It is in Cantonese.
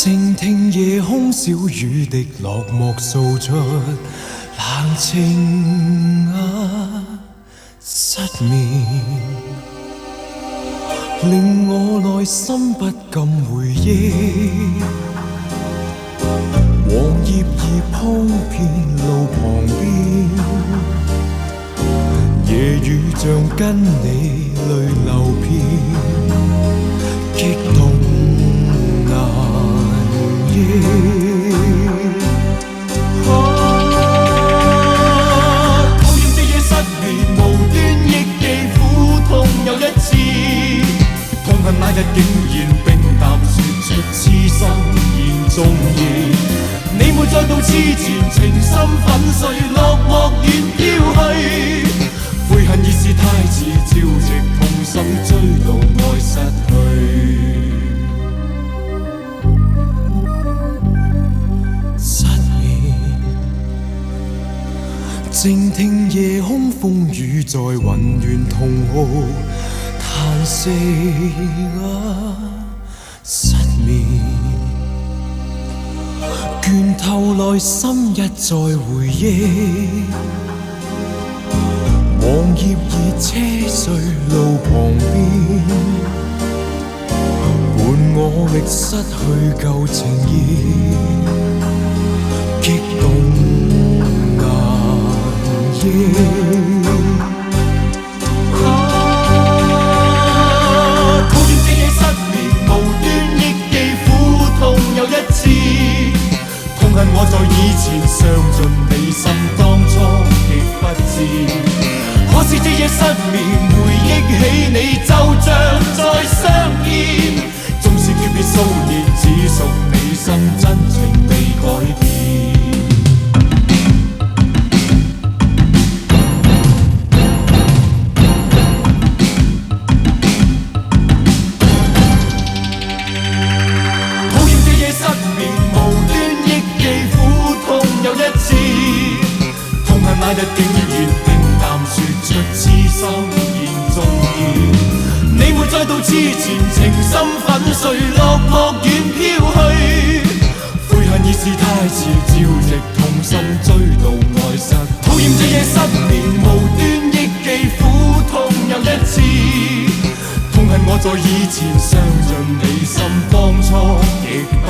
靜聽夜空小雨滴落寞訴出冷清失眠，令我內心不禁回憶，黃葉兒鋪遍路旁邊，夜雨像跟你淚流遍，激動討厭這夜失眠，無端憶記苦痛又一次，痛恨那日竟然冰淡說出痴心言中意，你沒再到痴纏，情深粉碎，落寞遠飄去，悔恨已是太遲，朝夕痛心追悼愛失去。靜聽夜空風雨在雲緣同號嘆息失眠，倦透內心一再回憶，黃葉已車碎路旁邊，伴我覓失去舊情意，激動討厭這夜失眠，無端憶記苦痛又一次，痛恨我在以前傷盡你心，當初亦不知，可是這夜失眠，回憶起你就像再相見，縱是訣別數年，只屬你心，真情未改變。那日竟然平淡說出痴心言中意，你沒再度痴纏，情深粉碎，落寞遠飄去，悔恨已是太遲，朝夕痛心追悼愛失。討厭這夜失眠，無端憶記苦痛又一次，痛恨我在以前傷盡你心，當初亦不